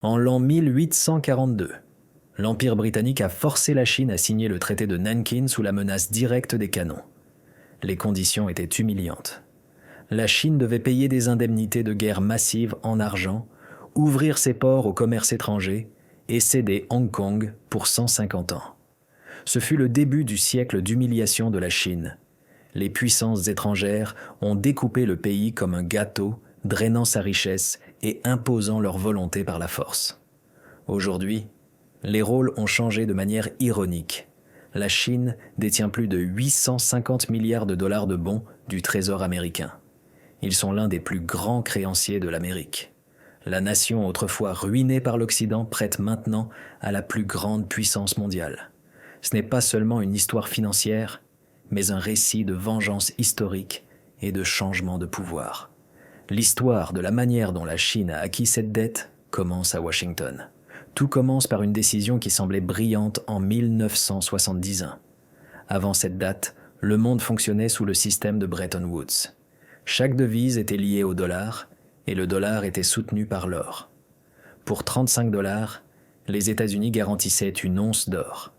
En l'an 1842, l'Empire britannique a forcé la Chine à signer le traité de Nankin sous la menace directe des canons. Les conditions étaient humiliantes. La Chine devait payer des indemnités de guerre massives en argent, ouvrir ses ports au commerce étranger et céder Hong Kong pour 150 ans. Ce fut le début du siècle d'humiliation de la Chine. Les puissances étrangères ont découpé le pays comme un gâteau, drainant sa richesse et imposant leur volonté par la force. Aujourd'hui, les rôles ont changé de manière ironique. La Chine détient plus de 850 milliards de dollars de bons du Trésor américain. Ils sont l'un des plus grands créanciers de l'Amérique. La nation autrefois ruinée par l'Occident prête maintenant à la plus grande puissance mondiale. Ce n'est pas seulement une histoire financière, mais un récit de vengeance historique et de changement de pouvoir. L'histoire de la manière dont la Chine a acquis cette dette commence à Washington. Tout commence par une décision qui semblait brillante en 1971. Avant cette date, le monde fonctionnait sous le système de Bretton Woods. Chaque devise était liée au dollar et le dollar était soutenu par l'or. Pour 35 $, les États-Unis garantissaient une once d'or.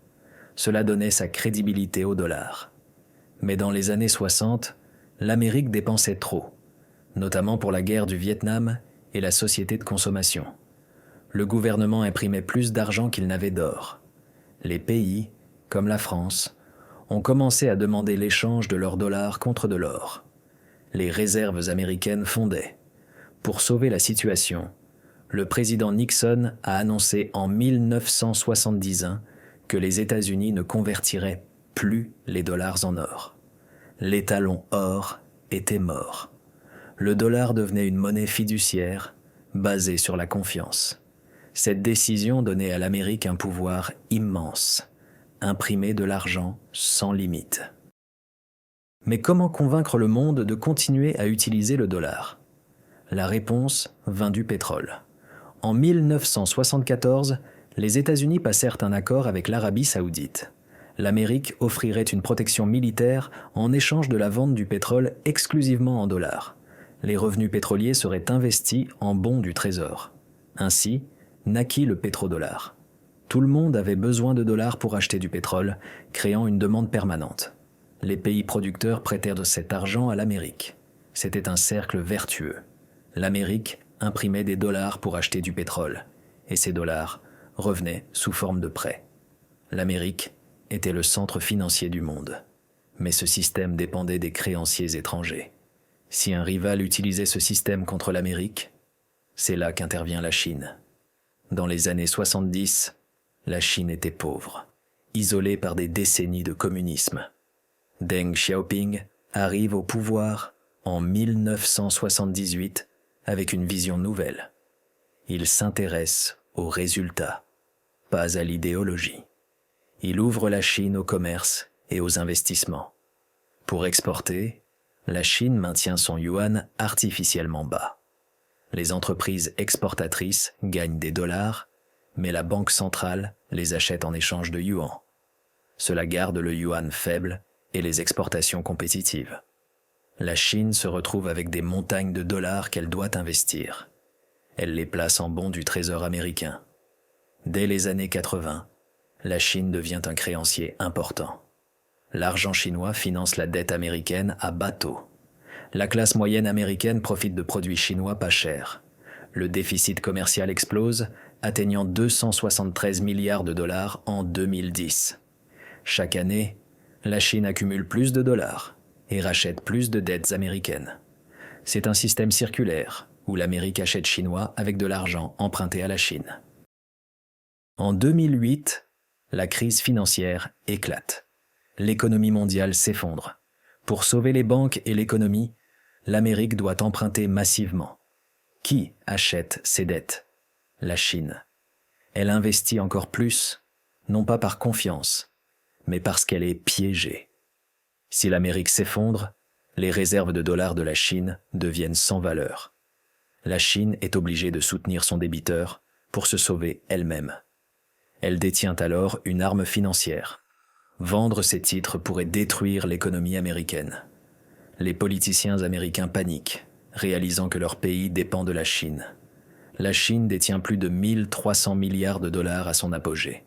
Cela donnait sa crédibilité au dollar. Mais dans les années 60, l'Amérique dépensait trop, notamment pour la guerre du Vietnam et la société de consommation. Le gouvernement imprimait plus d'argent qu'il n'avait d'or. Les pays, comme la France, ont commencé à demander l'échange de leurs dollars contre de l'or. Les réserves américaines fondaient. Pour sauver la situation, le président Nixon a annoncé en 1971 que les États-Unis ne convertiraient plus les dollars en or. L'étalon or était mort. Le dollar devenait une monnaie fiduciaire basée sur la confiance. Cette décision donnait à l'Amérique un pouvoir immense, imprimer de l'argent sans limite. Mais comment convaincre le monde de continuer à utiliser le dollar ? La réponse vint du pétrole. En 1974, les États-Unis passèrent un accord avec l'Arabie saoudite. L'Amérique offrirait une protection militaire en échange de la vente du pétrole exclusivement en dollars. Les revenus pétroliers seraient investis en bons du Trésor. Ainsi, naquit le pétrodollar. Tout le monde avait besoin de dollars pour acheter du pétrole, créant une demande permanente. Les pays producteurs prêtèrent de cet argent à l'Amérique. C'était un cercle vertueux. L'Amérique imprimait des dollars pour acheter du pétrole, et ces dollars revenaient sous forme de prêts. L'Amérique était le centre financier du monde. Mais ce système dépendait des créanciers étrangers. Si un rival utilisait ce système contre l'Amérique, c'est là qu'intervient la Chine. Dans les années 70, la Chine était pauvre, isolée par des décennies de communisme. Deng Xiaoping arrive au pouvoir en 1978 avec une vision nouvelle. Il s'intéresse aux résultats, pas à l'idéologie. Il ouvre la Chine au commerce et aux investissements. Pour exporter, la Chine maintient son yuan artificiellement bas. Les entreprises exportatrices gagnent des dollars, mais la banque centrale les achète en échange de yuan. Cela garde le yuan faible et les exportations compétitives. La Chine se retrouve avec des montagnes de dollars qu'elle doit investir. Elle les place en bons du Trésor américain. Dès les années 80, la Chine devient un créancier important. L'argent chinois finance la dette américaine à bas taux. La classe moyenne américaine profite de produits chinois pas chers. Le déficit commercial explose, atteignant 273 milliards de dollars en 2010. Chaque année, la Chine accumule plus de dollars et rachète plus de dettes américaines. C'est un système circulaire où l'Amérique achète chinois avec de l'argent emprunté à la Chine. En 2008, la crise financière éclate. L'économie mondiale s'effondre. Pour sauver les banques et l'économie, l'Amérique doit emprunter massivement. Qui achète ses dettes ? La Chine. Elle investit encore plus, non pas par confiance, mais parce qu'elle est piégée. Si l'Amérique s'effondre, les réserves de dollars de la Chine deviennent sans valeur. La Chine est obligée de soutenir son débiteur pour se sauver elle-même. Elle détient alors une arme financière. Vendre ces titres pourrait détruire l'économie américaine. Les politiciens américains paniquent, réalisant que leur pays dépend de la Chine. La Chine détient plus de 1300 milliards de dollars à son apogée.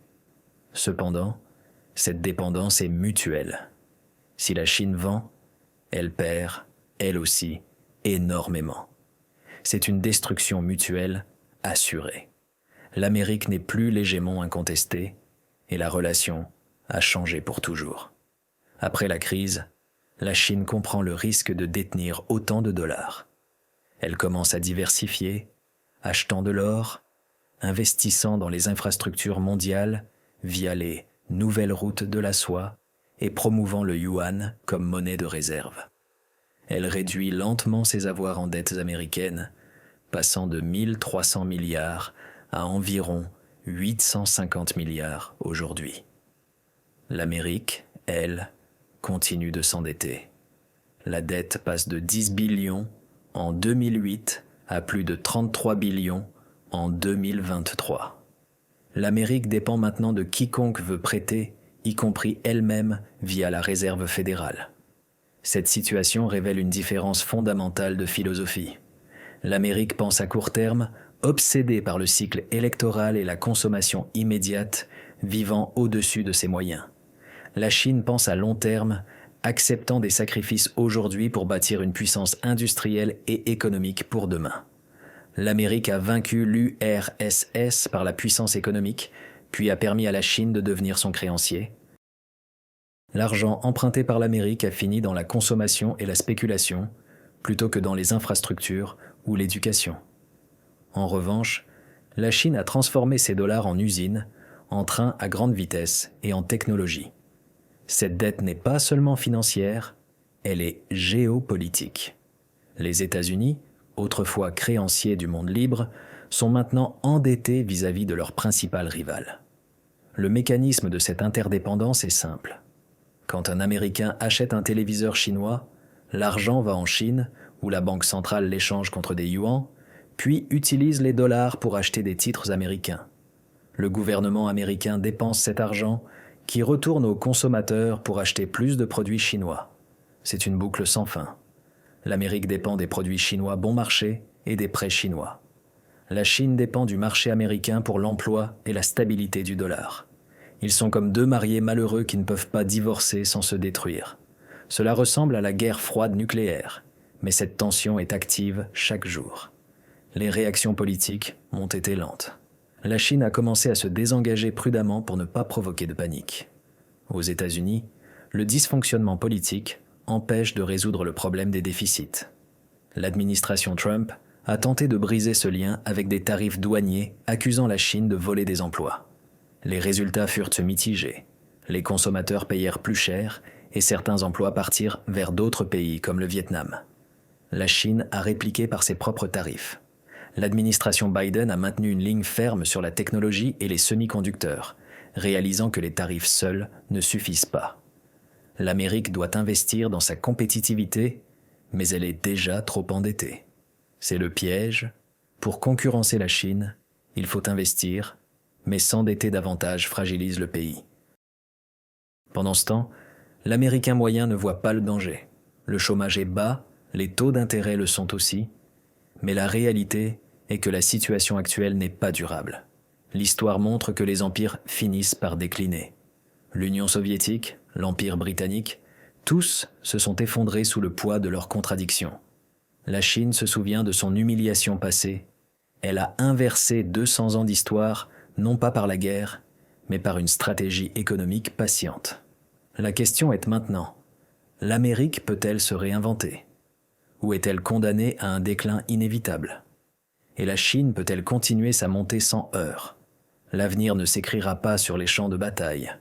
Cependant, cette dépendance est mutuelle. Si la Chine vend, elle perd, elle aussi, énormément. C'est une destruction mutuelle assurée. L'Amérique n'est plus l'hégémon incontesté et la relation a changé pour toujours. Après la crise, la Chine comprend le risque de détenir autant de dollars. Elle commence à diversifier, achetant de l'or, investissant dans les infrastructures mondiales via les nouvelles routes de la soie et promouvant le yuan comme monnaie de réserve. Elle réduit lentement ses avoirs en dettes américaines, passant de 1300 milliards à environ 850 milliards aujourd'hui. L'Amérique, elle, continue de s'endetter. La dette passe de 10 billions en 2008 à plus de 33 billions en 2023. L'Amérique dépend maintenant de quiconque veut prêter, y compris elle-même via la Réserve fédérale. Cette situation révèle une différence fondamentale de philosophie. L'Amérique pense à court terme, obsédée par le cycle électoral et la consommation immédiate, vivant au-dessus de ses moyens. La Chine pense à long terme, acceptant des sacrifices aujourd'hui pour bâtir une puissance industrielle et économique pour demain. L'Amérique a vaincu l'URSS par la puissance économique, puis a permis à la Chine de devenir son créancier. L'argent emprunté par l'Amérique a fini dans la consommation et la spéculation, plutôt que dans les infrastructures ou l'éducation. En revanche, la Chine a transformé ses dollars en usines, en trains à grande vitesse et en technologie. Cette dette n'est pas seulement financière, elle est géopolitique. Les États-Unis, autrefois créanciers du monde libre, sont maintenant endettés vis-à-vis de leur principal rival. Le mécanisme de cette interdépendance est simple. Quand un Américain achète un téléviseur chinois, l'argent va en Chine, où la banque centrale l'échange contre des yuans, puis utilise les dollars pour acheter des titres américains. Le gouvernement américain dépense cet argent qui retourne aux consommateurs pour acheter plus de produits chinois. C'est une boucle sans fin. L'Amérique dépend des produits chinois bon marché et des prêts chinois. La Chine dépend du marché américain pour l'emploi et la stabilité du dollar. Ils sont comme deux mariés malheureux qui ne peuvent pas divorcer sans se détruire. Cela ressemble à la guerre froide nucléaire, mais cette tension est active chaque jour. Les réactions politiques ont été lentes. La Chine a commencé à se désengager prudemment pour ne pas provoquer de panique. Aux États-Unis, le dysfonctionnement politique empêche de résoudre le problème des déficits. L'administration Trump a tenté de briser ce lien avec des tarifs douaniers accusant la Chine de voler des emplois. Les résultats furent mitigés. Les consommateurs payèrent plus cher et certains emplois partirent vers d'autres pays comme le Vietnam. La Chine a répliqué par ses propres tarifs. L'administration Biden a maintenu une ligne ferme sur la technologie et les semi-conducteurs, réalisant que les tarifs seuls ne suffisent pas. L'Amérique doit investir dans sa compétitivité, mais elle est déjà trop endettée. C'est le piège. Pour concurrencer la Chine, il faut investir, mais s'endetter davantage fragilise le pays. Pendant ce temps, l'Américain moyen ne voit pas le danger. Le chômage est bas, les taux d'intérêt le sont aussi, mais la réalité est que la situation actuelle n'est pas durable. L'histoire montre que les empires finissent par décliner. L'Union soviétique, l'Empire britannique, tous se sont effondrés sous le poids de leurs contradictions. La Chine se souvient de son humiliation passée. Elle a inversé 200 ans d'histoire, non pas par la guerre, mais par une stratégie économique patiente. La question est maintenant, l'Amérique peut-elle se réinventer ? Ou est-elle condamnée à un déclin inévitable ? Et la Chine peut-elle continuer sa montée sans heurts ? L'avenir ne s'écrira pas sur les champs de bataille,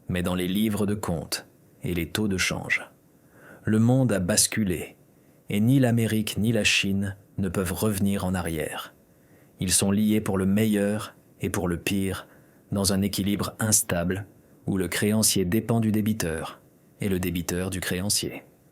mais dans les livres de comptes et les taux de change. Le monde a basculé, et ni l'Amérique ni la Chine ne peuvent revenir en arrière. Ils sont liés pour le meilleur et pour le pire, dans un équilibre instable où le créancier dépend du débiteur et le débiteur du créancier.